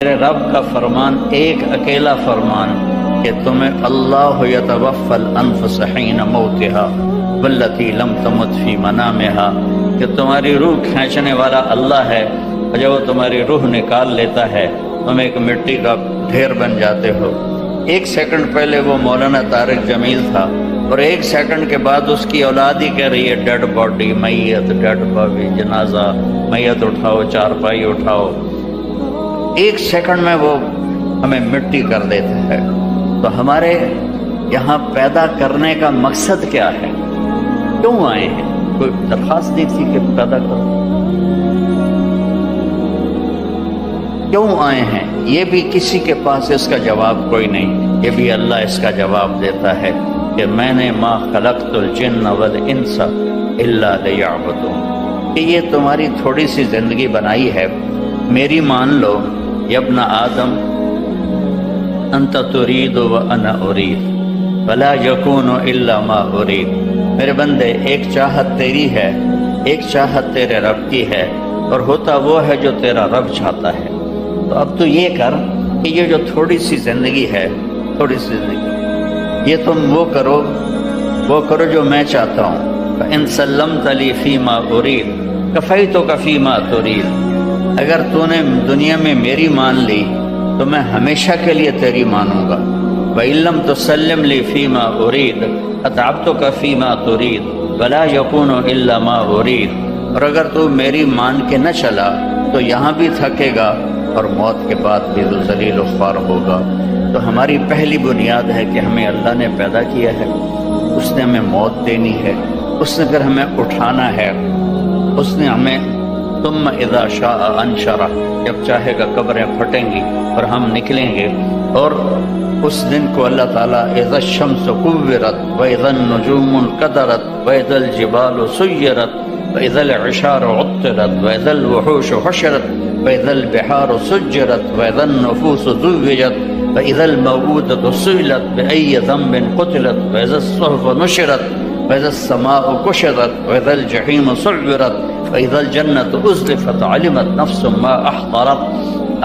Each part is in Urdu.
میرے رب کا فرمان ایک اکیلا فرمان کہ تمہیں اللہ یتوفی الانفس حین موتها والتی لم تمت فی منامها، کہ تمہاری روح کھینچنے والا اللہ ہے، اور جب وہ تمہاری روح نکال لیتا ہے تم ایک مٹی کا ڈھیر بن جاتے ہو۔ ایک سیکنڈ پہلے وہ مولانا طارق جمیل تھا، اور ایک سیکنڈ کے بعد اس کی اولاد ہی کہہ رہی ہے ڈیڈ باڈی، میت، ڈیڈ باڈی، جنازہ، میت اٹھاؤ، چارپائی اٹھاؤ۔ ایک سیکنڈ میں وہ ہمیں مٹی کر دیتا ہے۔ تو ہمارے یہاں پیدا کرنے کا مقصد کیا ہے؟ کیوں آئے ہیں؟ کوئی درخواست دی تھی کہ پیدا کرو؟ کیوں آئے ہیں؟ یہ بھی کسی کے پاس اس کا جواب کوئی نہیں، یہ بھی اللہ اس کا جواب دیتا ہے کہ میں نے ما خلقت الجن والانس الا لیعبدون، کہ یہ تمہاری تھوڑی سی زندگی بنائی ہے، میری مان لو۔ یا ابن آدم انت ترید وانا ارید فلا یکون الا ما ارید، میرے بندے ایک چاہت تیری ہے، ایک چاہت تیرے رب کی ہے، اور ہوتا وہ ہے جو تیرا رب چاہتا ہے۔ تو اب تو یہ کر کہ یہ جو تھوڑی سی زندگی ہے، تھوڑی سی زندگی، یہ تم وہ کرو جو میں چاہتا ہوں۔ فَإِن سَلَّمْتَ لِي فِي مَا أُرِيدُ كَفَيْتُكَ فِي مَا تُرِيدُ، اگر تو نے دنیا میں میری مان لی تو میں ہمیشہ کے لیے تیری مانوں گا۔ وَإِن لَّمْ تُسَلِّمْ لِي فِي مَا أُرِيدُ أَتْعَبْتُكَ فِي مَا تُرِيدُ وَلَا يَكُونُ إِلَّا مَا أُرِيدُ، اور اگر تو میری مان کے نہ چلا تو یہاں بھی تھکے گا اور موت کے بعد بھی ذلیل و خوار ہوگا۔ تو ہماری پہلی بنیاد ہے کہ ہمیں اللہ نے پیدا کیا ہے، اس نے ہمیں موت دینی ہے، اس نے پھر ہمیں اٹھانا ہے، اس نے ہمیں ثم اذا شاء انشرہ، جب چاہے گا قبریں پھٹیں گی اور ہم نکلیں گے، اور اس دن کو اللہ تعالیٰ اذا الشمس کورت واذا النجوم انقدرت واذا الجبال سیرت واذا العشار عطرت واذا الوحوش حشرت واذا البحار سجرت واذا النفوس زوجت واذا الموءودة سئلت بأي ذنب قتلت واذا الصحف نشرت واذا السماء كشطت واذا الجحيم سعرت فَإِذَا الْجَنَّةُ أُزْلِفَتْ عَلِمَتْ نَفْسٌ مَا أَحْضَرَتْ۔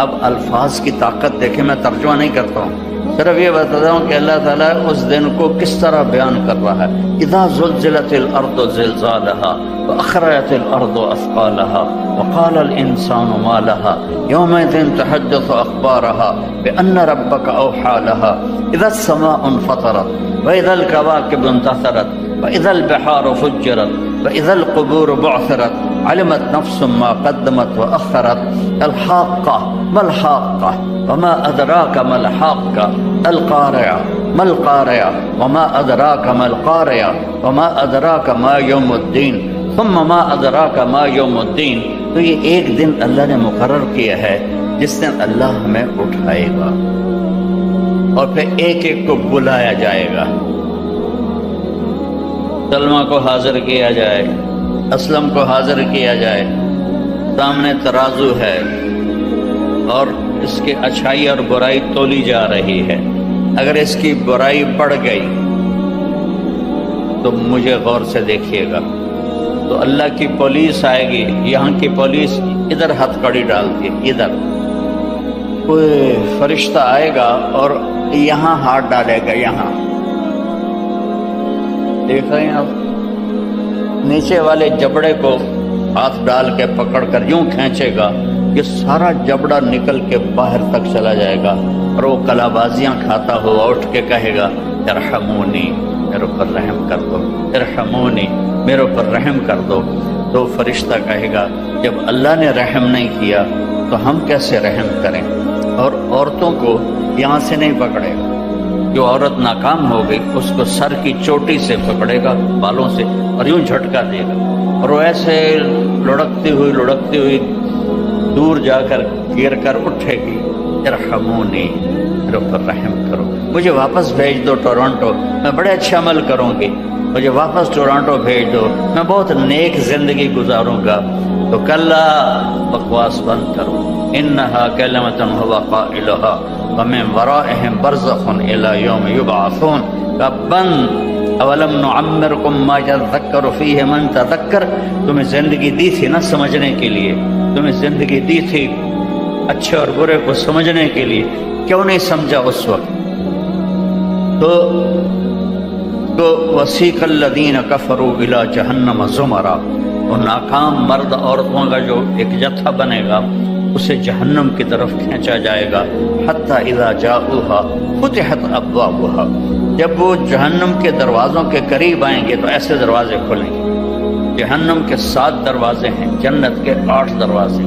اب الفاظ کی طاقت دیکھیں، میں ترجمہ نہیں کرتا ہوں، صرف یہ بتاتا ہوں کہ اللہ تعالیٰ اس دن کو کس طرح بیان کر رہا ہے۔ اِذَا زُلْزِلَتِ الْأَرْضُ زِلْزَالَهَا وَأَخْرَجَتِ الْأَرْضُ أَثْقَالَهَا وَقَالَ الْإِنسَانُ مَا لَهَا يَوْمَئِذٍ تُحَدِّثُ أَخْبَارَهَا بِأَنَّ رَبَّكَ أَوْحَىٰ لَهَا إِذَا السَّمَاءُ انفطرت وَإِذَا الْكَوَاكِبُ انتثرت وَإِذَا الْبِحَارُ فُجِّرَتْ وَإِذَا الْقُبُورُ بُعْثِرَتْ علمت نفس ما قدمت وأخرت الحاقة ما الحاقة وما أدراك ما الحاقة القارعة ما القارعة وما أدراك ما القارعة وما أدراك ما يوم الدين ثم ما أدراك ما يوم الدين۔ تو یہ ایک دن اللہ نے مقرر کیا ہے جس دن اللہ ہمیں اٹھائے گا اور پھر ایک ایک کو بلایا جائے گا۔ سلمہ کو حاضر کیا جائے، اسلم کو حاضر کیا جائے، سامنے ترازو ہے اور اس کی اچھائی اور برائی تولی جا رہی ہے۔ اگر اس کی برائی بڑھ گئی تو مجھے غور سے دیکھیے گا، تو اللہ کی پولیس آئے گی، یہاں کی پولیس ادھر ہتھ کڑی ڈالتی ہے، ادھر کوئی فرشتہ آئے گا اور یہاں ہاتھ ڈالے گا، یہاں دیکھ رہے ہیں آپ، نیچے والے جبڑے کو ہاتھ ڈال کے پکڑ کر یوں کھینچے گا کہ سارا جبڑا نکل کے باہر تک چلا جائے گا، اور وہ کلا بازیاں کھاتا ہوا اٹھ کے کہے گا ارحمونی، میرے پر رحم کر دو، ارحمونی، میرے پر رحم کر دو۔ تو فرشتہ کہے گا جب اللہ نے رحم نہیں کیا تو ہم کیسے رحم کریں؟ اور عورتوں کو یہاں سے نہیں پکڑے گا، جو عورت ناکام ہو گئی اس کو سر کی چوٹی سے پکڑے گا، بالوں سے، اور یوں جھٹکا دے گا، اور وہ ایسے لڑکتی ہوئی دور جا کر گر کر اٹھے گی، ارحمونی، میرے پر رحم کرو، مجھے واپس بھیج دو ٹورانٹو، میں بڑے اچھے عمل کروں گی، مجھے واپس ٹورانٹو بھیج دو، میں بہت نیک زندگی گزاروں گا۔ تو کلا، بکواس بند کرو، انہا کلمۃ ہو قائلھا ومن ورائہم برزخ الی یوم یبعثون، کا بند، اولم نعمرکم ما یذکر فیہ من تذکر، تمہیں زندگی دی تھی نا سمجھنے کے لیے، تمہیں زندگی دی تھی اچھے اور برے کو سمجھنے کے لیے کیوں نہیں سمجھا اس وقت؟ تو وسیق الذین کفروا الی جہنم زمرا، اور ناکام مرد عورتوں کا جو ایک جتھا بنے گا اسے جہنم کی طرف کھینچا جائے گا، حتی اذا جاؤہا فتحت ابوابہا، جب وہ جہنم کے دروازوں کے قریب آئیں گے تو ایسے دروازے کھلیں گے۔ جہنم کے 7 دروازے ہیں، جنت کے 8 دروازے،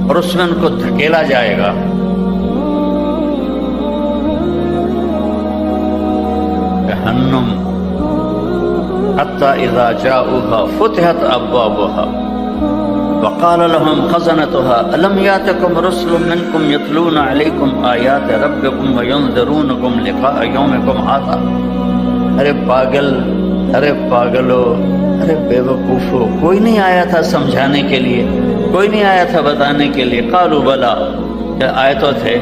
اور اس میں ان کو دھکیلا جائے گا۔ جہنم حتی اذا جاؤہا فتحت ابوابہا وقال لهم خزنتها ألم يأتكم رسل منكم يتلون عليكم آيات ربكم وينذرونكم لقاء يومكم هذا۔ ارے پاگل، ارے پاگلو، ارے بے وقوفو، کوئی نہیں آیا تھا سمجھانے کے لیے، کوئی نہیں آیا تھا بتانے کے لیے؟ قالوا بلا، آئے تو تھے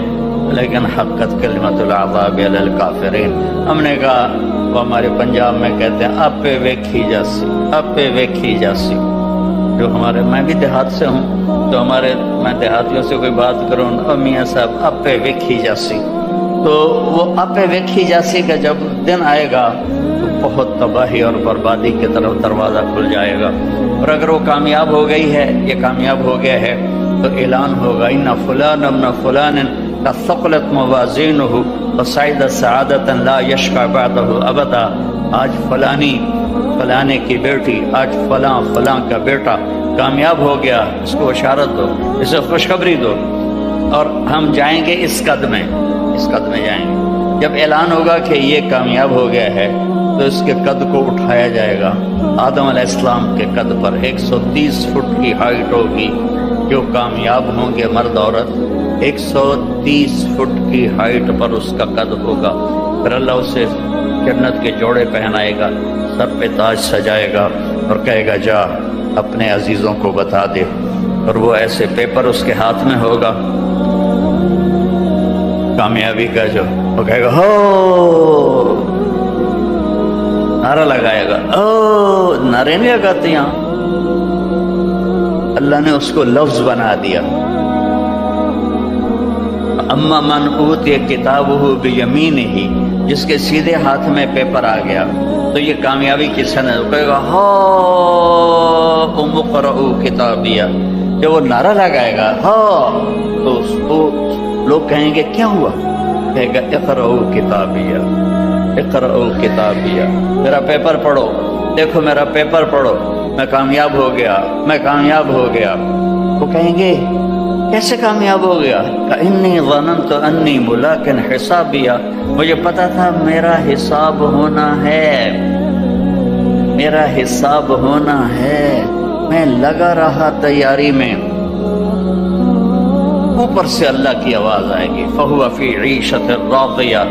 لیکن حقت کلمۃ العذاب علی الکافرین۔ ہم نے کہا، وہ ہمارے پنجاب میں کہتے ہیں اپے ویکھی جاسی، اپے ویکھی جاسی۔ جو ہمارے، میں بھی دیہات سے ہوں تو میں دیہاتیوں سے کوئی بات کروں، میاں صاحب اپے ویکھی جاسی، تو وہ اپے ویکھی جاسی کا جب دن آئے گا تو بہت تباہی اور بربادی کی طرف دروازہ کھل جائے گا۔ اور اگر وہ کامیاب ہو گئی ہے، یہ کامیاب ہو گیا ہے، تو اعلان ہوگا ان فلان ابن فلان قد ثقلت موازینہ وصعد سعادۃ لا یشقى بعدہ ابدا۔ آج فلانے کی بیٹی، آج فلاں کا بیٹا کامیاب ہو گیا، اس کو اشارت دو، اسے خوشخبری دو، اور ہم جائیں گے اس قد میں جائیں گے۔ جب اعلان ہوگا کہ یہ کامیاب ہو گیا ہے تو اس کے قد کو اٹھایا جائے گا آدم علیہ السلام کے قد پر۔ 130 فٹ کی ہائٹ ہوگی، جو کامیاب ہوں گے مرد عورت 130 فٹ کی ہائٹ پر اس کا قد ہوگا۔ پھر اللہ اسے جنت کے جوڑے پہنائے گا، سر پہ تاج سجائے گا اور کہے گا جا اپنے عزیزوں کو بتا دے، اور وہ ایسے پیپر اس کے ہاتھ میں ہوگا کامیابی کا، جو وہ کہے گا ہو، نعرہ لگائے گا۔ او نعرے نہیں لگاتے یہاں، اللہ نے اس کو لفظ بنا دیا۔ اما من اوتی کتابہ بیمینہ، جس کے سیدھے ہاتھ میں پیپر آ گیا تو یہ کامیابی کی سند، وہ کہے گا ہاؤم اقرؤوا کتابیہ۔ جب وہ نعرہ لگائے گا ہاں تو اس کو لوگ کہیں گے کیا ہوا؟ کہے گا اقرؤوا کتابیہ، اقرؤوا کتابیہ، میرا پیپر پڑھو، دیکھو میرا پیپر پڑھو، میں کامیاب ہو گیا، میں کامیاب ہو گیا۔ وہ کہیں گے کیسے کامیاب ہو گیا؟ انی ظننت انی ملاق حسابیہ، مجھے پتا تھا میرا حساب ہونا ہے، میرا حساب ہونا ہے، میں لگا رہا تیاری میں۔ اوپر سے اللہ کی آواز آئے گی فہو فی عیشۃ راضیہ،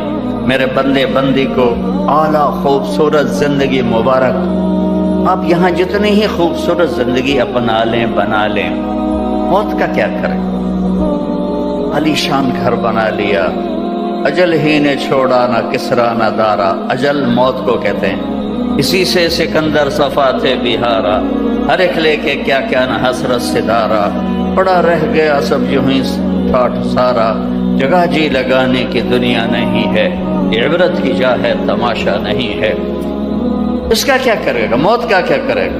میرے بندے بندی کو اعلیٰ خوبصورت زندگی مبارک۔ آپ یہاں جتنی ہی خوبصورت زندگی اپنا لیں بنا لیں، موت کا کیا کریں؟ علی شان گھر بنا لیا، اجل ہی نے چھوڑا نہ کسرا نہ دارا، اجل موت کو کہتے ہیں، اسی سے سکندر صفا تھے بہارا، ہر ایک لے کے کیا کیا نہ حسرت ستارہ، پڑا رہ گیا سب یوں ہی ٹھاٹھ سارا، جگہ جی لگانے کی دنیا نہیں ہے، یہ عبرت کی جا ہے تماشا نہیں ہے۔ اس کا کیا کرے گا؟ موت کا کیا کرے گا؟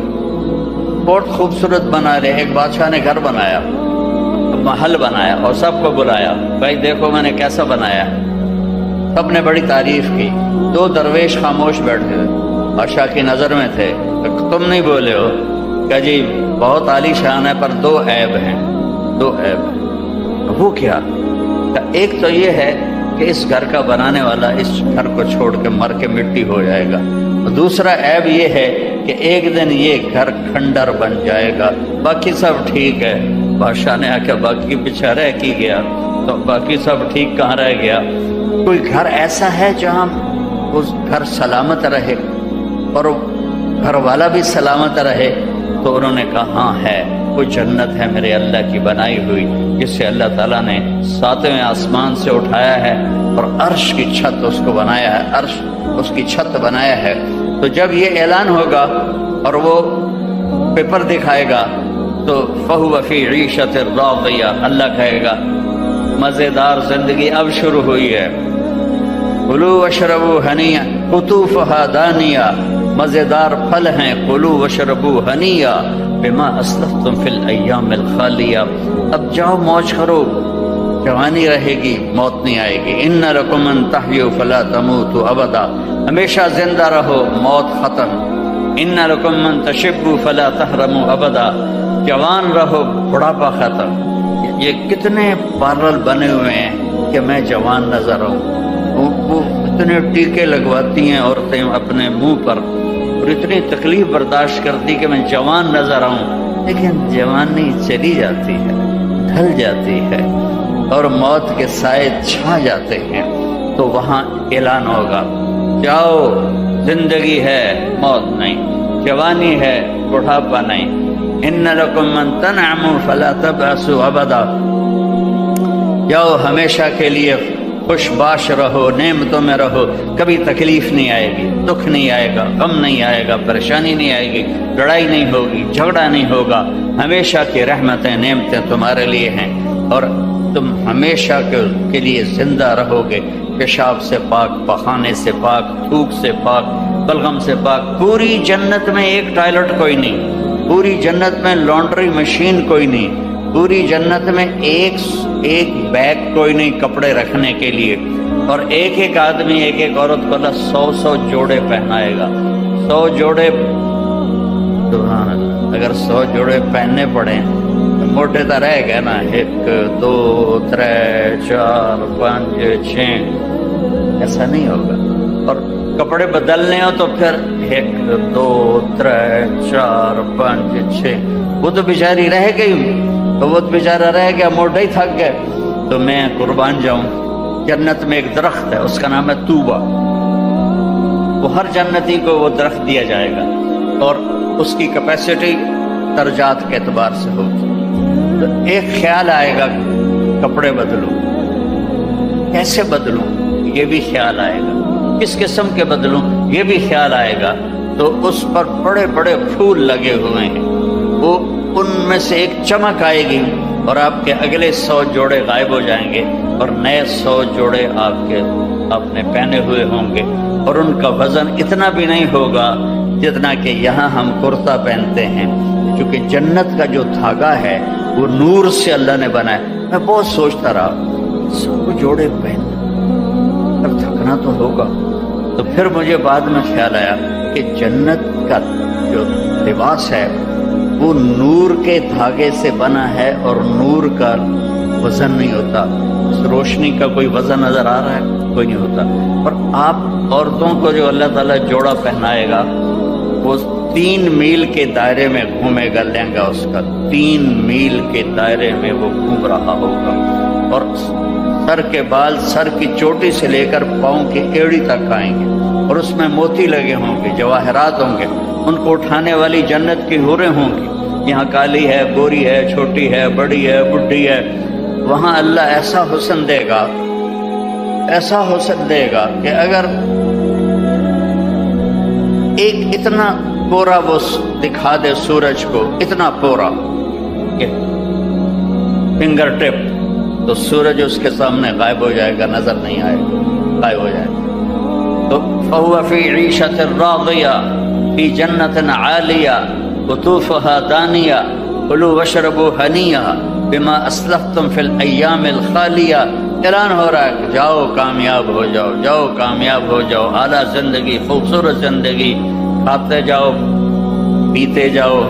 بہت خوبصورت بنا لے، ایک بادشاہ نے گھر بنایا، محل بنایا اور سب کو بلایا، بھائی دیکھو میں نے کیسا بنایا۔ سب نے بڑی تعریف کی، 2 درویش خاموش بیٹھے تھے، بادشاہ کی نظر میں تھے، تم نہیں بولے ہو؟ کہ جی بہت عالی شان ہے پر 2 عیب ہیں، 2 عیب۔ وہ کیا؟ ایک تو یہ ہے کہ اس گھر کا بنانے والا اس گھر کو چھوڑ کے مر کے مٹی ہو جائے گا، اور دوسرا عیب یہ ہے کہ ایک دن یہ گھر کھنڈر بن جائے گا، باقی سب ٹھیک ہے۔ بادشاہ نے آ کے باقی پیچھے رہ کی گیا، تو باقی سب ٹھیک کہاں رہ گیا؟ کوئی گھر ایسا ہے جہاں اس گھر سلامت رہے اور گھر والا بھی سلامت رہے؟ تو انہوں نے کہا ہاں ہے، کوئی جنت ہے میرے اللہ کی بنائی ہوئی، جس سے اللہ تعالیٰ نے 7ویں آسمان سے اٹھایا ہے اور عرش کی چھت اس کو بنایا ہے، عرش اس کی چھت بنایا ہے۔ تو جب یہ اعلان ہوگا اور وہ پیپر دکھائے گا تو فہو فی عیشۃ راضیہ، اللہ کہے گا مزیدار زندگی اب شروع ہوئی ہے. کلوا واشربوا ہنیئا قطوفها دانیہ، مزیدار پھل ہیں. کلوا واشربوا ہنیئا بما اسلفتم فی الایام الخالیہ. اب جاؤ موج کرو، جوانی رہے گی، موت نہیں آئے گی. ان لکم ان تحیوا فلا تموتوا ابدا، ہمیشہ زندہ رہو، موت ختم. ان لکم ان تشبوا فلا تحرموا ابدا، جوان رہو، بڑھاپا ختم. یہ کتنے پارلر بنے ہوئے ہیں کہ میں جوان نظر آؤں. وہ اتنے ٹیکے لگواتی ہیں عورتیں اپنے منہ پر، اور اتنی تکلیف برداشت کرتی کہ میں جوان نظر آؤں. لیکن جوانی چلی جاتی ہے، ڈھل جاتی ہے، اور موت کے سائے چھا جاتے ہیں. تو وہاں اعلان ہوگا، جاؤ، زندگی ہے، موت نہیں، جوانی ہے، بڑھاپا نہیں. ان لکم من تنعموا فلا تبعثوا ابدا، جاؤ ہمیشہ کے لیے خوش باش رہو، نعمتوں میں رہو، کبھی تکلیف نہیں آئے گی، دکھ نہیں آئے گا، غم نہیں آئے گا، پریشانی نہیں آئے گی، لڑائی نہیں ہوگی، جھگڑا نہیں ہوگا. ہمیشہ کی رحمتیں، نعمتیں تمہارے لیے ہیں، اور تم ہمیشہ کے لیے زندہ رہو گے. پیشاب سے پاک، پخانے سے پاک، تھوک سے پاک، بلغم سے پاک. پوری جنت میں ایک ٹوائلٹ کوئی نہیں، پوری جنت میں لانڈری مشین کوئی نہیں، پوری جنت میں ایک بیگ کوئی نہیں کپڑے رکھنے کے لیے. اور ایک ایک آدمی، ایک ایک عورت کو اللہ 100 جوڑے پہنائے گا. 100 جوڑے، سبحان اللہ، اگر 100 جوڑے پہننے پڑیں تو موٹے تو رہ گئے نا. 1 2 3 4 5 6، ایسا نہیں ہوگا. اور کپڑے بدلنے ہو تو پھر 1 2 3 4 5 6. وہ تو بیچاری رہ گئی، تو وہ بیچارہ رہ گیا، موٹا ہی تھک گئے. تو میں قربان جاؤں، جنت میں ایک درخت ہے، اس کا نام ہے طوبہ. وہ ہر جنتی کو وہ درخت دیا جائے گا، اور اس کی کیپیسٹی درجات کے اعتبار سے ہوگی. تو ایک خیال آئے گا، کپڑے بدلوں، کیسے بدلوں، یہ بھی خیال آئے گا. کس قسم کے بدلوں، یہ بھی خیال آئے گا. تو اس پر بڑے بڑے پھول لگے ہوئے ہیں، وہ ان میں سے ایک چمک آئے گی، اور آپ کے اگلے 100 جوڑے غائب ہو جائیں گے، اور نئے 100 جوڑے آپ نے پہنے ہوئے ہوں گے. اور ان کا وزن اتنا بھی نہیں ہوگا جتنا کہ یہاں ہم کرتا پہنتے ہیں، کیونکہ جنت کا جو دھاگا ہے وہ نور سے اللہ نے بنایا. میں بہت سوچتا رہا، 100 جوڑے پہن پر تھکنا تو ہوگا. تو پھر مجھے بعد میں خیال آیا کہ جنت کا جو لباس ہے وہ نور کے دھاگے سے بنا ہے، اور نور کا وزن نہیں ہوتا. اس روشنی کا کوئی وزن نظر آ رہا ہے؟ کوئی نہیں ہوتا. اور آپ عورتوں کو جو اللہ تعالیٰ جوڑا پہنائے گا، وہ 3 میل کے دائرے میں گھومے گا لہنگا اس کا. 3 میل کے دائرے میں وہ گھوم رہا ہوگا، اور سر کے بال سر کی چوٹی سے لے کر پاؤں کی ایڑی تک آئیں گے، اور اس میں موتی لگے ہوں گے، جواہرات ہوں گے. ان کو اٹھانے والی جنت کی حوریں ہوں گی. یہاں کالی ہے، گوری ہے، چھوٹی ہے، بڑی ہے، بڈھی ہے. وہاں اللہ ایسا حسن دے گا، ایسا حسن دے گا کہ اگر ایک اتنا پورا وہ دکھا دے سورج کو، اتنا پورا کہ فنگر ٹپ، تو سورج اس کے سامنے غائب ہو جائے گا، نظر نہیں آئے گا، غائب ہو جائے گا. تو فَهُوَ فِي عِيشَةٍ رَاضِيَةٍ فِي جَنَّةٍ عَالِيَةٍ قطوفها دانیہ کلوا واشربوا ہنیئا بما اسلفتم فی الایام الخالیہ. اعلان ہو رہا ہے کہ جاؤ کامیاب ہو جاؤ، جاؤ کامیاب ہو جاؤ. اعلیٰ زندگی، خوبصورت زندگی، کھاتے جاؤ، پیتے جاؤ.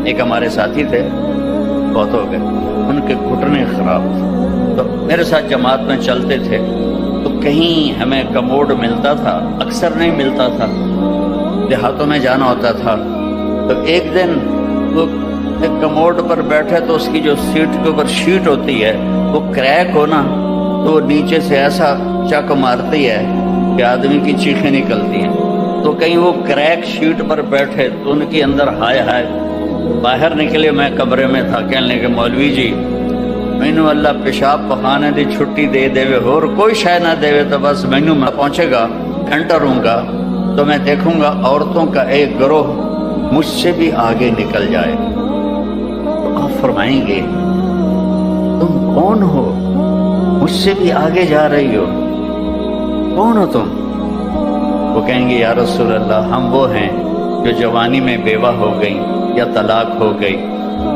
ایک ہمارے ساتھی تھے، بہت ہو گئے، ان کے گھٹنے خراب تھے. تو میرے ساتھ جماعت میں چلتے تھے، تو کہیں ہمیں کموڈ ملتا تھا، اکثر نہیں ملتا تھا، دیہاتوں میں جانا ہوتا تھا. تو ایک دن وہ ایک کموڈ پر بیٹھے، تو اس کی جو سیٹ کے اوپر شیٹ ہوتی ہے وہ کریک ہونا، تو وہ نیچے سے ایسا چک مارتی ہے کہ آدمی کی چیخیں نکلتی ہیں. تو کہیں وہ کریک شیٹ پر بیٹھے، تو ان کے اندر ہائے ہائے. باہر نکلے، میں کمرے میں تھا، کہنے لگے مولوی جی مینو اللہ پیشاب پخانے دی چھٹی دے دے، اور کوئی شے نہ دے تو بس مینو میں پہنچے گا، انٹر ہوں گا تو میں دیکھوں گا عورتوں کا ایک گروہ مجھ سے بھی آگے نکل جائے. تو آپ فرمائیں گے تم کون ہو؟ مجھ سے بھی آگے جا رہی ہو، کون ہو تم؟ وہ کہیں گے یا رسول اللہ ہم وہ ہیں جو جوانی میں بیوہ ہو گئیں یا طلاق ہو گئی،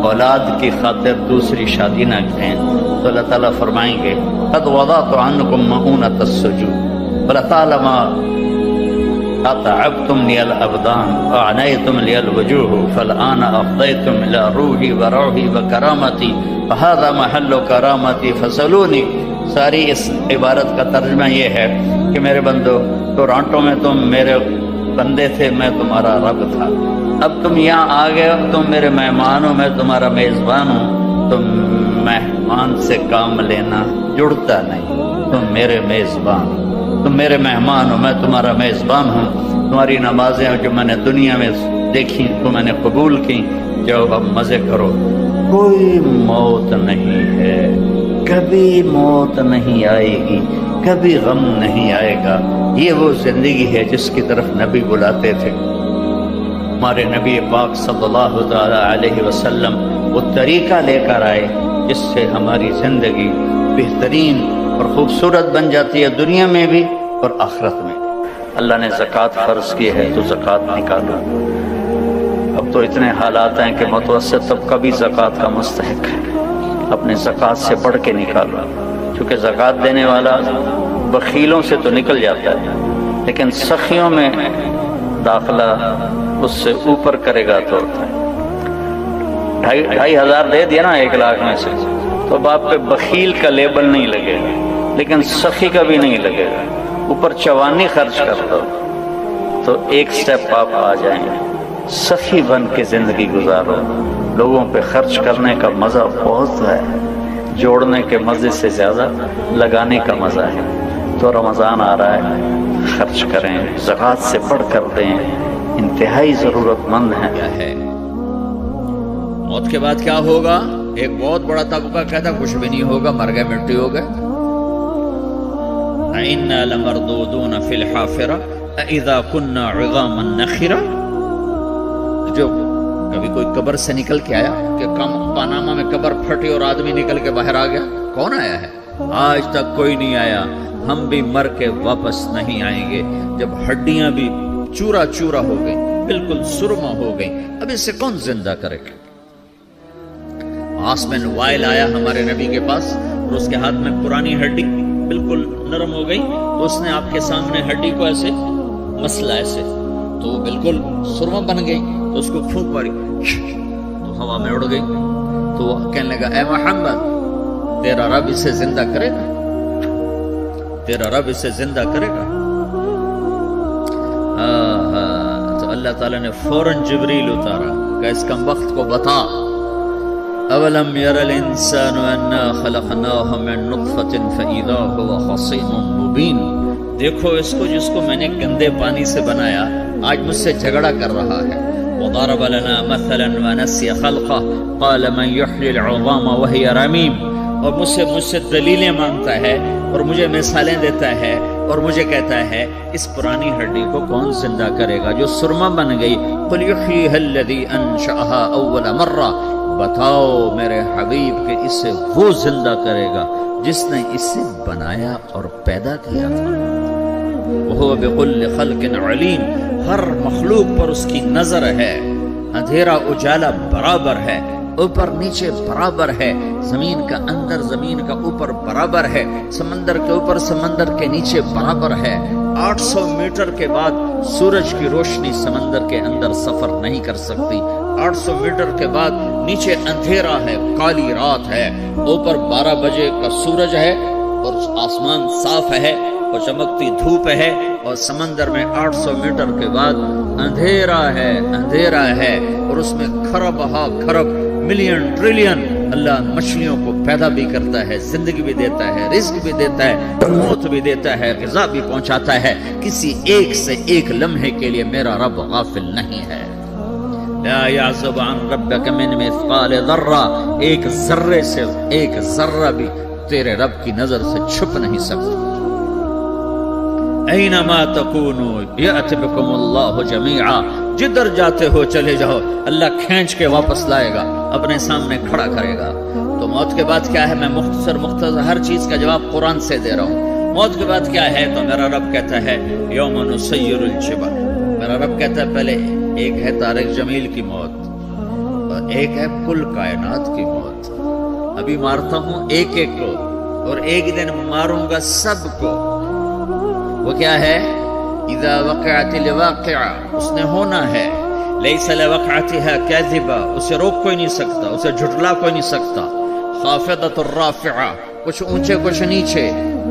اولاد کی خاطر دوسری شادی نہ کریں، تو اللہ تعالیٰ فرمائیں گے قد وضعت عنکم مؤونۃ السجود ولطالما اتعبتم لی الابدان واعنیتم لی الوجوہ فالآن افضیتم الی روحی وروحی وکرامتی فہذا محل کرامتی فسلونی۔ ساری اس عبارت کا ترجمہ یہ ہے کہ میرے بندو، ٹورانٹو میں تم میرے بندے تھے، میں تمہارا رب تھا، اب تم یہاں آ گئے ہو، تم میرے مہمان ہو، میں تمہارا میزبان ہوں، تم مہمان سے کام لینا جڑتا نہیں، تم میرے میزبان ہو، تم میرے مہمان ہو، میں تمہارا میزبان ہوں، تمہاری نمازیں جو میں نے دنیا میں دیکھی تو میں نے قبول کی، جاؤ اب مزے کرو۔ کوئی موت نہیں ہے، کبھی موت نہیں آئے گی، کبھی غم نہیں آئے گا، یہ وہ زندگی ہے جس کی طرف نبی بلاتے تھے۔ ہمارے نبی پاک صلی اللہ تعالی علیہ وسلم وہ طریقہ لے کر آئے جس سے ہماری زندگی بہترین اور خوبصورت بن جاتی ہے، دنیا میں بھی اور آخرت میں۔ اللہ نے زکوٰۃ فرض کی ہے تو زکوٰۃ نکالو۔ اب تو اتنے حالات ہیں کہ متوسط طبقہ بھی زکوٰۃ کا مستحق ہے، اپنے زکوٰۃ سے بڑھ کے نکالو، کیونکہ زکوٰۃ دینے والا بخیلوں سے تو نکل جاتا ہے، لیکن سخیوں میں داخلہ اس سے اوپر کرے گا تو ہوتا ہے۔ 2,500 دے دیا نا 1 لاکھ میں سے، تو اب آپ پہ بخیل کا لیبل نہیں لگے گا، لیکن سخی کا بھی نہیں لگے گا۔ اوپر چوانی خرچ کر دو تو ایک سٹیپ آپ آ جائیں گے۔ سخی بن کے زندگی گزارو، لوگوں پہ خرچ کرنے کا مزہ بہت ہے، جوڑنے کے مزے سے زیادہ لگانے کا مزہ ہے۔ تو رمضان آ رہا ہے، خرچ کریں، زکوٰۃ سے بڑھ کر دیں، انتہائی ضرورت مند ہے۔ موت کے بعد کیا ہوگا؟ ایک بہت بڑا طبقہ کہتا کچھ بھی نہیں ہوگا، مر گئے مٹی ہو گئے۔ اِنَّا لَمَرْدُودُونَ فِي الْحَافِرَةِ اِذَا كُنَّا عِظَامًا نَخِرَةً۔ جو کبھی کوئی قبر سے نکل کے آیا کہ پاناما میں قبر پھٹی اور آدمی نکل کے باہر آ گیا؟ کون آیا ہے؟ آج تک کوئی نہیں آیا۔ ہم بھی مر کے واپس نہیں آئیں گے، جب ہڈیاں بھی چورا چورا ہو گئی، بالکل سرما ہو گئی، اب اس سے کون زندہ کرے گا؟ آسمین وائل آیا ہمارے نبی کے پاس اور اس کے ہاتھ میں پرانی ہڈی بالکل نرم ہو گئی، تو اس نے آپ کے سامنے ہڈی کو ایسے مسلا، ایسے تو وہ بالکل سرما بن گئی، تو اس کو پھونک ماری تو ہوا میں اڑ گئی۔ تو وہ کہنے لگا اے محمد، تیرا رب اسے زندہ کرے گا؟ تیرا رب اسے زندہ کرے گا؟ تو اللہ تعالیٰ نے فوراً جبریل اتارا کہ اس کم وقت کو بتا، اولم یر الانسان انا خلقناہ من نطفة فاذا هو خصیم مبین۔ دیکھو اس کو جس کو میں نے گندے پانی سے بنایا، آج مجھ سے جھگڑا کر رہا ہے۔ وضرب لنا مثلا ونسی خلقہ قال من یحیی العظام وہی رمیم۔ اور مجھ سے دلیلیں مانگتا ہے اور مجھے مثالیں دیتا ہے اور مجھے کہتا ہے اس پرانی ہڈی کو کون زندہ کرے گا جو سرما بن گئی؟ قل یحییھا الذی انشأھا اول مرہ۔ بتاؤ میرے حبیب کہ اسے وہ زندہ کرے گا جس نے اسے بنایا اور پیدا کیا تھا۔ وہو بکل خلق علیم۔ ہر مخلوق پر اس کی نظر ہے، اندھیرا اجالا برابر ہے، اوپر نیچے برابر ہے، زمین کا اندر زمین کا اوپر برابر ہے، سمندر کے اوپر سمندر کے نیچے برابر ہے۔ 800 میٹر کے بعد سورج کی روشنی سمندر کے اندر سفر نہیں کر سکتی۔ 800 میٹر کے بعد نیچے اندھیرا ہے، کالی رات ہے، اوپر 12 بجے کا سورج ہے اور آسمان صاف ہے اور چمکتی دھوپ ہے، اور سمندر میں 800 میٹر کے بعد اندھیرا ہے اور اس میں کھرب ہا کھرب ملین ٹریلین اللہ مچھلیوں کو پیدا بھی کرتا ہے، زندگی بھی دیتا ہے، رزق بھی دیتا ہے، موت بھی دیتا ہے، غذا بھی پہنچاتا ہے۔ کسی ایک سے ایک لمحے کے لیے میرا رب غافل نہیں ہے۔ لا يعزب عن ربك من مثقال ذرہ، ایک ذرے سے ایک ذرہ بھی تیرے رب کی نظر سے چھپ نہیں سکتا۔ اینما تکونوا یأتی بکم اللہ جمیعا، جدھر جاتے ہو چلے جاؤ، اللہ کھینچ کے واپس لائے گا، اپنے سامنے کھڑا کرے گا۔ تو موت کے بعد کیا ہے؟ میں مختصر ہر چیز کا جواب قرآن سے دے رہا ہوں. موت کے بعد کیا ہے؟ تو میرا رب کہتا ہے یوم نسیر الجبال. میرا رب کہتا ہے پہلے ایک ہے طارق جمیل کی موت اور ایک ہے کل کائنات کی موت. ابھی مارتا ہوں ایک ایک کو اور ایک دن ماروں گا سب کو. وہ کیا ہے؟ اذا وقعت الواقعہ، اس نے ہونا ہے. لیس لوقعتها کاذبہ، اسے روک کوئی نہیں سکتا، اسے جھٹلا کوئی نہیں سکتا. خافضۃ الرافعہ، کچھ اونچے کچھ نیچے.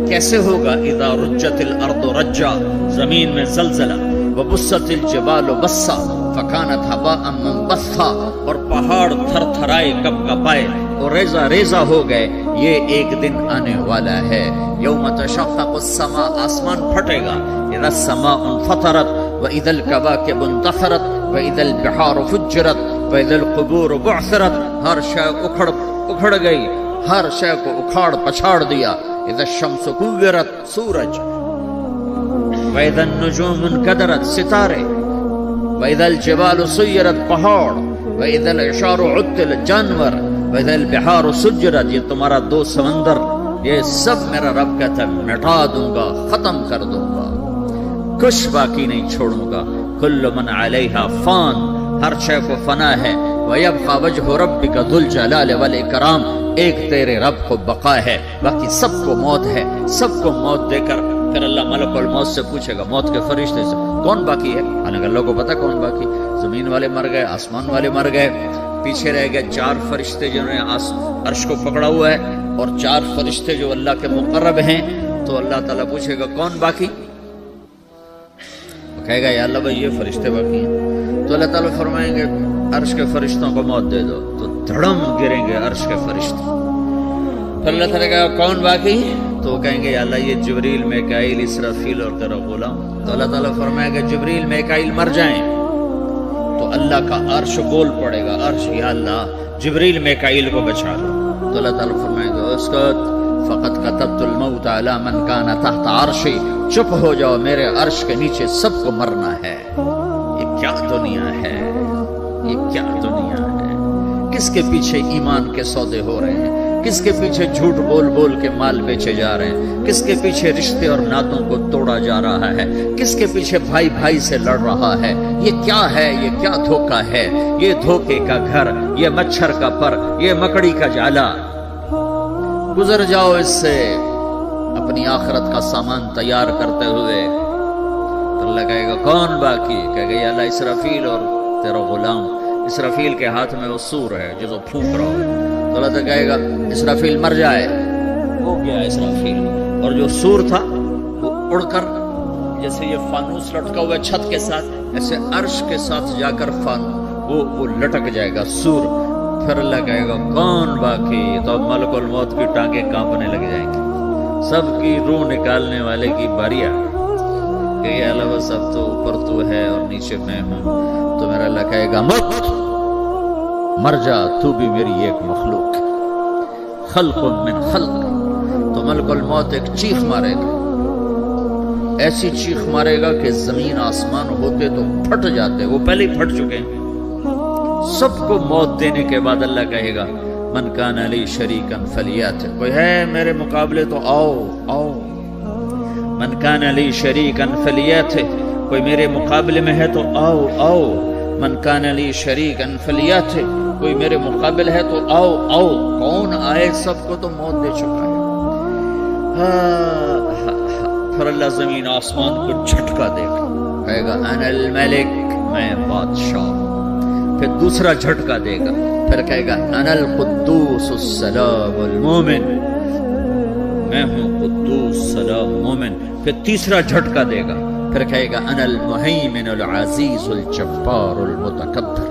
کیسے ہوگا؟ اذا رجت الارض رجا، زمین میں زلزلہ. وبست الجبال بسا فکانت هباء منبثا، اور پہاڑ تھر تھرائے کپ کپائے اور ریزہ ریزہ ہو گئے. یہ ایک دن آنے والا ہے. یوم تشقق السماء، آسمان پھٹے گا. اذا السماء انفطرت واذا الكواكب انتثرت واذا البحار فجرت واذا القبور بعثرت. ہر شے اکھڑ گئی، ہر شے کو اکھاڑ پچھاڑ دیا. اذا الشمس كورت، سورج. واذا النجوم انكدرت، ستارے. واذا الجبال سيرت، پہاڑ. واذا العشار عطلت، جانور. واذا البحار سجرت، یہ تمہارا دو سمندر، یہ سب میرا رب کہتا ہے مٹا دوں گا، ختم کر دوں گا، کچھ باقی نہیں چھوڑوں گا. کل من علیہا فان، ہر شے کو فنا ہے. وَيَبْقَى وَجْهُ رَبِّكَ ذُو الْجَلَالِ وَالْإِكْرَامِ، ایک تیرے رب کو بقا ہے، باقی سب کو موت ہے. سب کو موت دے کر پھر اللہ ملک الموت سے پوچھے گا، موت کے فرشتے سے کون باقی ہے؟ حالانکہ اللہ کو پتا کون باقی. زمین والے مر گئے، آسمان والے مر گئے، پیچھے رہ گئے 4 فرشتے جنہوں نے عرش کو پکڑا ہوا ہے اور 4 فرشتے جو اللہ کے مقرب ہیں. تو اللہ تعالیٰ پوچھے گا کون باقی؟ کہے گا یا اللہ بھائی یہ فرشتے باقی ہیں. تو اللہ تعالیٰ فرمائیں گے عرش کے فرشتوں کو موت دے دو. تو دھڑم گریں گے عرش کے فرشتے. پھر اللہ تعالیٰ کہا کون باقی؟ تو وہ کہیں گے یا اللہ یہ جبریل، میکائیل، اسرافیل اور تیرا غلام. تو اللہ تعالیٰ فرمائے گا جبریل میکائیل مر جائیں تو اللہ کا عرش بول پڑے گا، عرش یا اللہ جبریل میکائیل کو بچا لو. تو اللہ تعالیٰ فرمائے گا اسکت فقط كتبت الموت على من كان تحت عرشی، چپ ہو جاؤ، میرے عرش کے نیچے سب کو مرنا ہے. یہ کیا دنیا ہے، یہ کیا دنیا ہے. کس کے پیچھے ایمان کے سودے ہو رہے ہیں، کس کے پیچھے جھوٹ بول بول کے مال بیچے جا رہے ہیں، کس کے پیچھے رشتے اور ناتوں کو توڑا جا رہا ہے، کس کے پیچھے بھائی بھائی سے لڑ رہا ہے. یہ کیا ہے، یہ کیا دھوکہ ہے، یہ دھوکے کا گھر، یہ مچھر کا پر، یہ مکڑی کا جالا. گزر جاؤ اس سے اپنی آخرت کا سامان تیار کرتے ہوئے. اللہ کہے گا کون باقی؟ کہے گا یا اللہ اسرافیل اور تیرا غلام. اسرافیل کے ہاتھ میں وہ سور ہے جو تو پھونک رہا ہے. تو اللہ تو کہے گا اسرافیل مر جائے. ہو گیا اسرافیل. اور جو سور تھا وہ اڑ کر جیسے یہ فانوس لٹکا ہوا ہے چھت کے ساتھ، ایسے عرش کے ساتھ جا کر وہ لٹک جائے گا سور. پھر اللہ کہے گا کون باقی؟ تو اب ملک الموت کی ٹانگیں کانپنے لگ جائیں گی. سب کی روح نکالنے والے کی باریاں کہ یہ اللہ سب تو اوپر تو ہے اور نیچے میں ہوں. تو میرا اللہ کہے گا مت، مر جا، تو بھی میری ایک مخلوق، خلق من خلق. تو ملک الموت ایک چیخ مارے گا، ایسی چیخ مارے گا کہ زمین آسمان ہوتے تو پھٹ جاتے، وہ پہلے ہی پھٹ چکے ہیں. سب کو موت دینے کے بعد اللہ کہے گا من کان لی شریکا فلیات، کوئی ہے میرے مقابلے تو آؤ آؤ. من کان لی شریکا فلیات، کوئی میرے مقابلے میں ہے تو آؤ آؤ. من کان لی شریکا فلیات، کوئی میرے مقابل ہے تو آؤ آؤ. کون آئے؟ سب کو تو موت دے چکا ہے. پھر اللہ زمین آسمان کو جھٹکا دے گا، کہے گا انا الملک، میں بادشاہ. پھر دوسرا جھٹکا دے گا، پھر کہے گا انا القدوس السلام المومن، میں ہوں قدوس سلام مومن. پھر تیسرا جھٹکا دے گا، پھر کہے گا انا المہیمن العزیز الجبار المتکبر.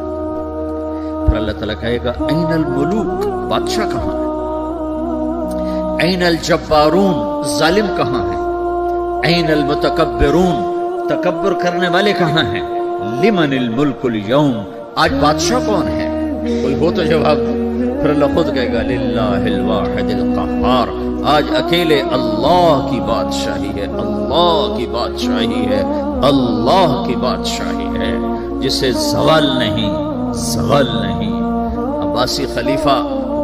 پھر اللہ تعالیٰ کہے گا این الملوک، بادشاہ کہاں ہے؟ این الجبارون، ظالم کہاں ہے؟ این المتکبرون، تکبر کرنے والے کہاں ہیں؟ لمن الملک اليوم، آج بادشاہ کون ہے؟ کوئی ہو تو جواب. پھر اللہ خود کہے گا للہ الواحد القہار، آج اکیلے اللہ کی بادشاہی ہے، اللہ کی بادشاہی ہے، اللہ کی بادشاہی ہے جسے زوال نہیں، زوال نہیں. عباسی خلیفہ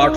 8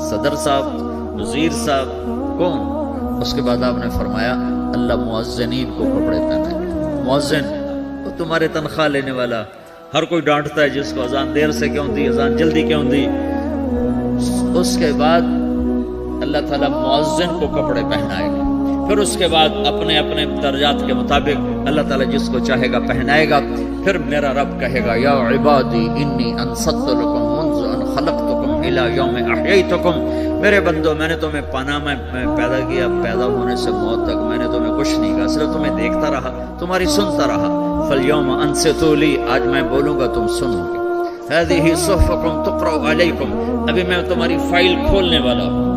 صدر صاحب، وزیر صاحب، کون؟ اس کے بعد آپ نے فرمایا اللہ مؤذنین کو کپڑے پہنائے. مؤذن وہ تمہارے تنخواہ لینے والا، ہر کوئی ڈانٹتا ہے جس کو اذان دیر سے کیوں دی، اذان جلدی کیوں دی. اس کے بعد اللہ تعالیٰ مؤذن کو کپڑے پہنائے گا. پھر اس کے بعد اپنے اپنے درجات کے مطابق اللہ تعالیٰ جس کو چاہے گا پہنائے گا. پھر میرا رب کہے گا یا عبادی انی انصت لکم منذ ان خلقتکم الی یوم احییتکم. میرے بندو میں نے تمہیں پاناما میں پیدا کیا، پیدا ہونے سے موت تک میں نے تمہیں کچھ نہیں کہا، صرف تمہیں دیکھتا رہا، تمہاری سنتا رہا. فالیوم انصتوا لی، آج میں بولوں گا تم سنو گے. هذه صحفکم تقرأ علیکم، ابھی میں تمہاری فائل کھولنے والا ہوں.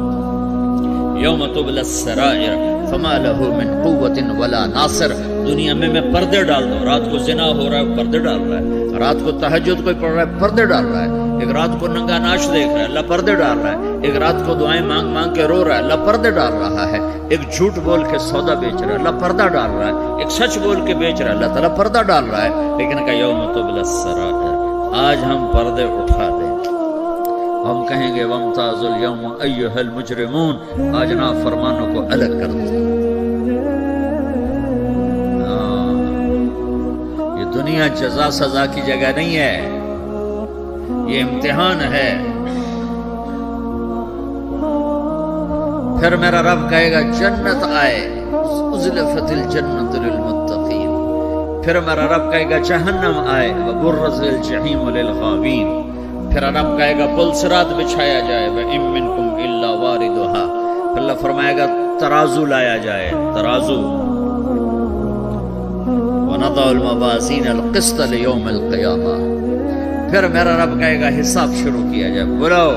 یوم تبلی السرائر فما له من قوت ولا ناصر. دنیا میں پردے ڈال دوں. رات کو زنا ہو رہا ہے، پردے ڈال رہا ہے. رات کو تہجد کوئی پڑھ رہا ہے، پردے ڈال رہا ہے. ایک رات کو ننگا ناچ دیکھ رہا ہے، اللہ پردے ڈال رہا ہے. ایک رات کو دعائیں مانگ مانگ کے رو رہا ہے، اللہ پردے ڈال رہا ہے. ایک جھوٹ بول کے سودا بیچ رہا ہے، اللہ پردہ ڈال رہا ہے. ایک سچ بول کے بیچ رہا ہے، اللہ تعالیٰ پردہ ڈال رہا ہے. لیکن کہ یوم تبلی السرائر، آج ہم پردے اٹھا دیں. ہم کہیں گے وامتازوا اليوم ایھا المجرمون، آج نافرمانوں کو الگ کر دیں. یہ دنیا جزا سزا کی جگہ نہیں ہے، یہ امتحان ہے. پھر میرا رب کہے گا جنت آئے، ازلفت الجنت للمتقین. پھر میرا رب کہے گا جہنم آئے، وبرزت الجحیم للغاوین. پھر رب کہے گا پل صراط بچھایا جائے، وَإِن مِّنكُمْ إِلَّا وَارِدُهَا. پھر اللہ فرمائے گا ترازو لایا جائے، ترازو. وَنَضَعُ الْمَوَازِينَ الْقِسْطَ لِيَوْمِ الْقِيَامَةِ. پھر میرا رب کہے گا حساب شروع کیا جائے، بلاؤ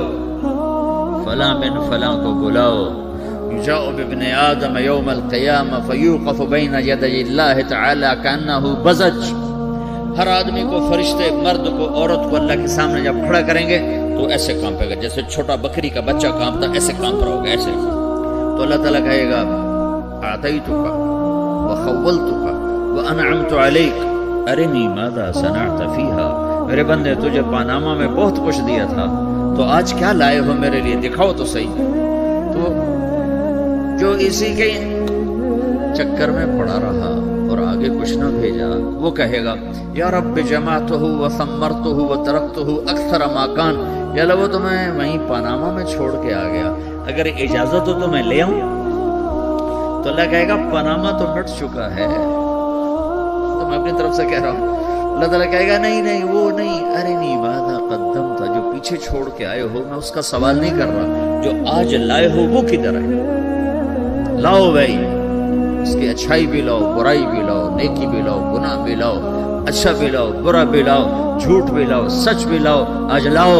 فلاں بن فلاں کو بلاؤ. یجاء بابن آدم یوم القیامہ فیوقف بین یدی اللہ تعالی کأنہ بزج. ہر آدمی کو، فرشتے، مرد کو، عورت کو اللہ کے سامنے جب کھڑا کریں گے تو ایسے کانپے گا جیسے چھوٹا بکری کا بچہ کانپتا، ایسے کانپ رہا ہوگا ایسے. تو اللہ تعالیٰ کہے گا اعطیتک وخولتک وانعمت علیک ارنی ماذا صنعت فیہا. میرے بندے تجھے پاناما میں بہت کچھ دیا تھا، تو آج کیا لائے ہو میرے لیے، دکھاؤ تو صحیح. تو جو اسی کے چکر میں پڑا رہا اور آگے کچھ نہ بھیجا، وہ کہے گا یا رب جمعتہ وثمرتہ وترکتہ اکثر ما کان. یا اللہ وہ تو میں وہیں پاناما میں چھوڑ کے آ گیا، اگر اجازت ہو تو میں لے آؤں. تو اللہ کہے گا پاناما تو مٹ چکا ہے، تو میں اپنی طرف سے کہہ رہا ہوں. اللہ تعالیٰ کہے گا نہیں نہیں وہ نہیں، ارنی ماذا قدمت. جو پیچھے چھوڑ کے آئے ہو میں اس کا سوال نہیں کر رہا، جو آج لائے ہو وہ کدھر ہے. لاؤ بھائی، اس کی اچھائی بھی لاؤ، برائی بھی لاؤ، نیکی بھی لاؤ، گناہ بھی لاؤ، اچھا بھی لاؤ، برا بھی لاؤ، جھوٹ بھی لاؤ، سچ بھی لاؤ. آج لاؤ،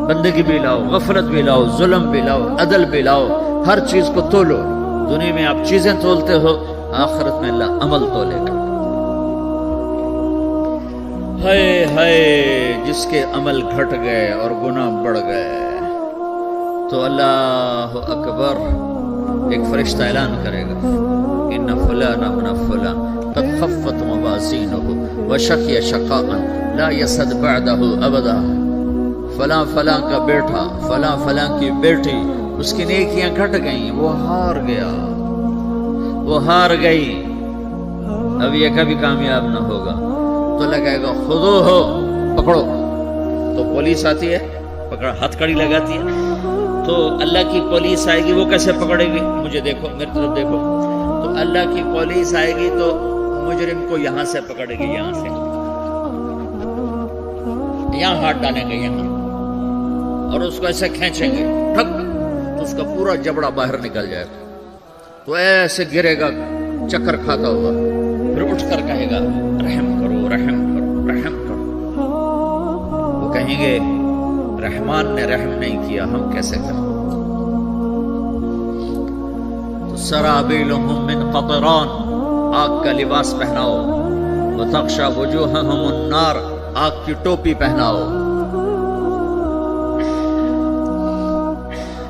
بندگی بھی لاؤ، غفلت بھی لاؤ، ظلم بھی لاؤ، عدل بھی لاؤ. ہر چیز کو تولو. دنیا میں آپ چیزیں تولتے ہو، آخرت میں اللہ عمل تولے گا. ہائے ہائے جس کے عمل گھٹ گئے اور گناہ بڑھ گئے، تو اللہ اکبر، ایک فرشتہ اعلان کرے گا ان فلان ابن فلان قد خفت موازینہ وشقی شقاء لا یسد بعدہ ابدا. فلاں فلاں کا بیٹا، فلاں فلاں کی بیٹی، اس کی نیکیاں گھٹ گئیں، وہ ہار گیا، وہ ہار گئی، اب یہ کبھی کامیاب نہ ہوگا. تو اللہ کہے گا خودو ہو، پکڑو. تو پولیس آتی ہے، پکڑ ہتھ کڑی لگاتی ہے. تو اللہ کی پولیس آئے گی، وہ کیسے پکڑے گی؟ مجھے دیکھو، میری طرف دیکھو. تو اللہ کی پولیس آئے گی تو مجرم کو یہاں سے پکڑے گی، یہاں سے، یہاں ہاتھ ڈالیں گے یہاں، اور اس کو ایسے کھینچیں گے ٹھک، تو اس کا پورا جبڑا باہر نکل جائے گا. تو ایسے گرے گا چکر کھاتا ہوا، پھر اٹھ کر کہے گا رحم کرو، رحم کرو، رحم کرو. وہ کہیں گے رحمان نے رحم نہیں کیا، ہم کیسے کریں. تو سرابیلہم من قطران، آگ کا لباس پہناؤ. وتغشی وجوہہم النار، آگ کی ٹوپی پہناؤ.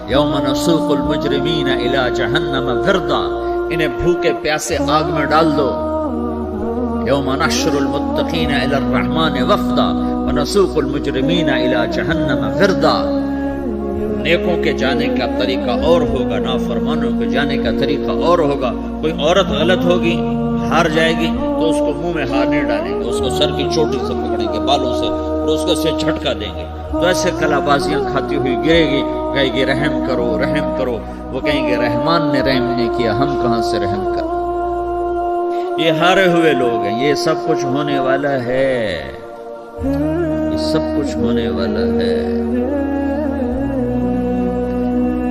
یوم نسوق المجرمین الی جہنم وردا، انہیں بھوکے پیاسے آگ میں ڈال دو. یوم نحشر المتقین الی الرحمن وفدا ونسوق المجرمین الی جہنم وردا. نیکوں کے جانے کا طریقہ اور ہوگا، نافرمانوں کے جانے کا طریقہ اور ہوگا۔ کوئی عورت غلط ہوگی، ہار جائے گی تو اس کو منہ میں ہار نہیں ڈالیں گے، اس کو سر کی چوٹی سے پکڑیں گے، بالوں سے، اور اس کو سے جھٹکا دیں گے۔ تو ایسے کلا بازیاں کھاتی ہوئی گرے گی، کہے گی رحم کرو رحم کرو، وہ کہیں گے رحمان نے رحم نہیں کیا، ہم کہاں سے رحم کر۔ یہ ہارے ہوئے لوگ ہیں، یہ سب کچھ ہونے والا ہے، یہ سب کچھ ہونے والا ہے۔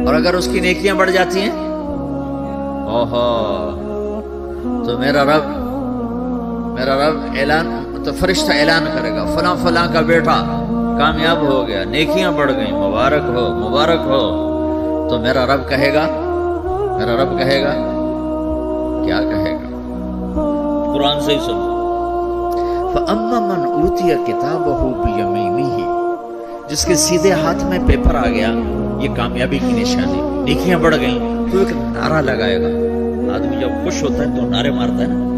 اور اگر اس کی نیکیاں بڑھ جاتی ہیں، اوہو، تو میرا رب اعلان، تو فرشتہ اعلان کرے گا فلاں فلاں کا بیٹا کامیاب ہو گیا، نیکیاں بڑھ گئیں، مبارک ہو مبارک ہو۔ تو میرا رب کہے گا کیا کہے گا؟ قرآن سے ہی سنو۔ فَأَمَّا مَنْ أُوتِيَ كِتَابَهُ بِيَمِينِهِ، جس کے سیدھے ہاتھ میں پیپر آ گیا، یہ کامیابی کی نشانی، نیکیاں بڑھ گئیں، تو ایک نعرہ لگائے گا۔ آدمی جب خوش ہوتا ہے تو نعرے مارتا ہے نا،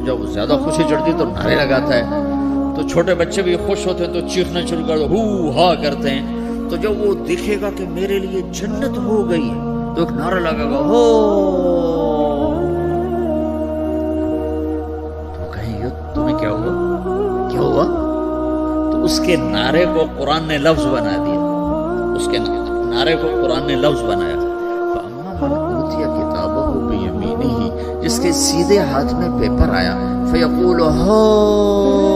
جب زیادہ خوشی چڑھتی ہے تو نعرے لگاتا ہے۔ تو چھوٹے بچے بھی خوش ہوتے ہیں تو چیخنا شروع کر دو، ہو ہا کرتے ہیں۔ تو جب وہ دیکھے گا کہ میرے لیے جنت ہو گئی تو ایک نعرہ لگے گا، ہو، تو کہیں گے تمہیں کیا ہوا؟ تو اس کے نعرے کو قرآن نے لفظ بنا دیا، اس کے نعرے کو قرآن نے لفظ بنایا۔ فَأَمَّا مَنْ أُوتِيَ كِتَابَهُ بِيَمِينِهِ، جس کے سیدھے ہاتھ میں پیپر آیا، فَيَقُولُ ہَا